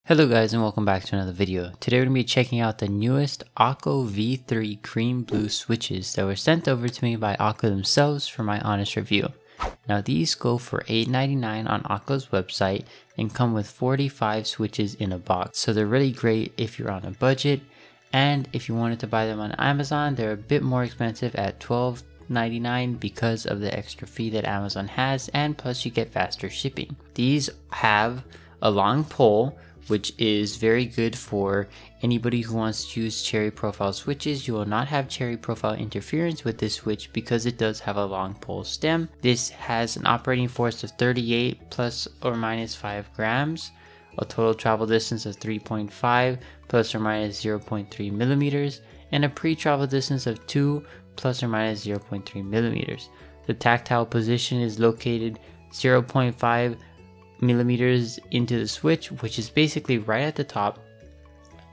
Hello guys and welcome back to another video. Today we're going to be checking out the newest Akko V3 Cream Blue Switches that were sent over to me by Akko themselves for my honest review. Now these go for $8.99 on Akko's website and come with 45 switches in a box. So they're really great if you're on a budget, and if you wanted to buy them on Amazon, they're a bit more expensive at $12.99 because of the extra fee that Amazon has, and plus you get faster shipping. These have a long pole, which is very good for anybody who wants to use cherry profile switches. You will not have cherry profile interference with this switch because it does have a long pole stem. This has an operating force of 38 plus or minus 5 grams, a total travel distance of 3.5 plus or minus 0.3 millimeters, and a pre-travel distance of 2 plus or minus 0.3 millimeters. The tactile position is located 0.5 millimeters into the switch, which is basically right at the top,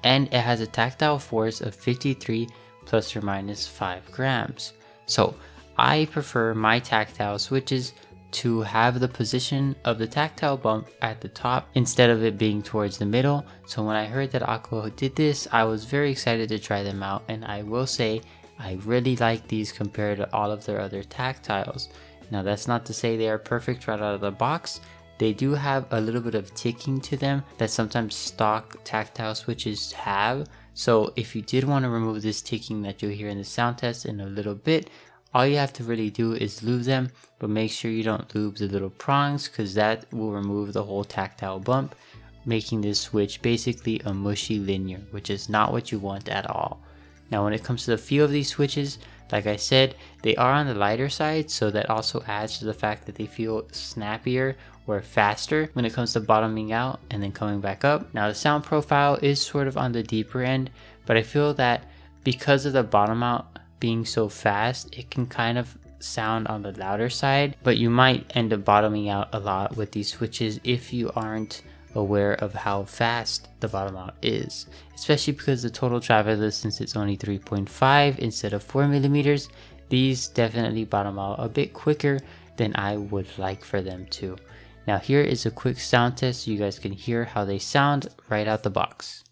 and it has a tactile force of 53 plus or minus 5 grams. So I prefer my tactile switches to have the position of the tactile bump at the top instead of it being towards the middle. So when I heard that Akko did this, I was very excited to try them out, and I will say I really like these compared to all of their other tactiles. Now that's not to say they are perfect right out of the box. They do have a little bit of ticking to them that sometimes stock tactile switches have. So if you did want to remove this ticking that you'll hear in the sound test in a little bit, all you have to really do is lube them, but make sure you don't lube the little prongs because that will remove the whole tactile bump, making this switch basically a mushy linear, which is not what you want at all. Now when it comes to the feel of these switches, like I said, they are on the lighter side, so that also adds to the fact that they feel snappier or faster when it comes to bottoming out and then coming back up. Now the sound profile is sort of on the deeper end, but I feel that because of the bottom out being so fast, it can kind of sound on the louder side, but you might end up bottoming out a lot with these switches if you aren't aware of how fast the bottom out is, especially because the total travel distance is only 3.5 instead of 4 millimeters. These definitely bottom out a bit quicker than I would like for them to. Now here is a quick sound test so you guys can hear how they sound right out the box.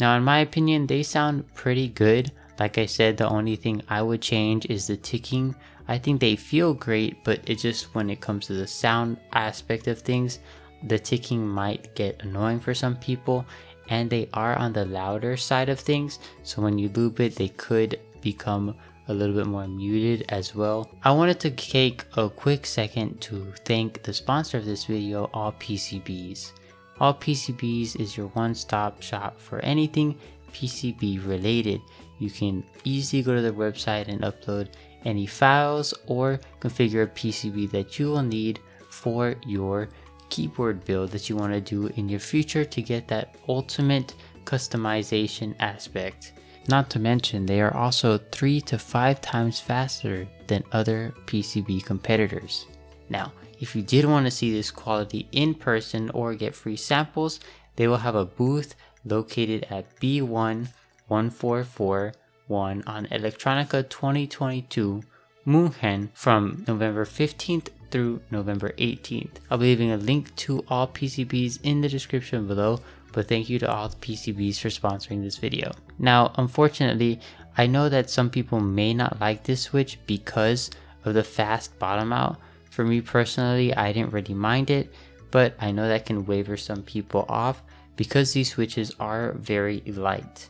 Now in my opinion, they sound pretty good. Like I said, the only thing I would change is the ticking. I think they feel great, but it just, when it comes to the sound aspect of things, the ticking might get annoying for some people, and they are on the louder side of things, so when you loop it, they could become a little bit more muted as well. I wanted to take a quick second to thank the sponsor of this video, AllPCBs. AllPCBs is your one-stop shop for anything PCB related. You can easily go to their website and upload any files or configure a PCB that you will need for your keyboard build that you want to do in your future to get that ultimate customization aspect. Not to mention, they are also 3 to 5 times faster than other PCB competitors. Now, if you did want to see this quality in person or get free samples, they will have a booth located at B11441 on Electronica 2022 München from November 15th through November 18th. I'll be leaving a link to AllPCBs in the description below, but thank you to AllPCBs for sponsoring this video. Now, unfortunately, I know that some people may not like this switch because of the fast bottom out. For me personally, I didn't really mind it, but I know that can waver some people off because these switches are very light.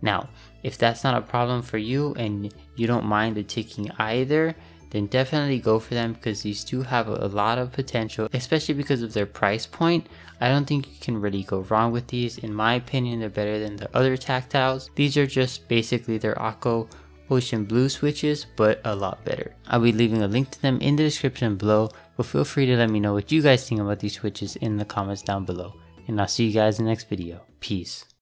Now, if that's not a problem for you and you don't mind the ticking either, then definitely go for them, because these do have a lot of potential, especially because of their price point. I don't think you can really go wrong with these. In my opinion, they're better than the other Tactiles. These are just basically their Akko Ocean Blue switches, but a lot better. I'll be leaving a link to them in the description below, but feel free to let me know what you guys think about these switches in the comments down below. And I'll see you guys in the next video. Peace.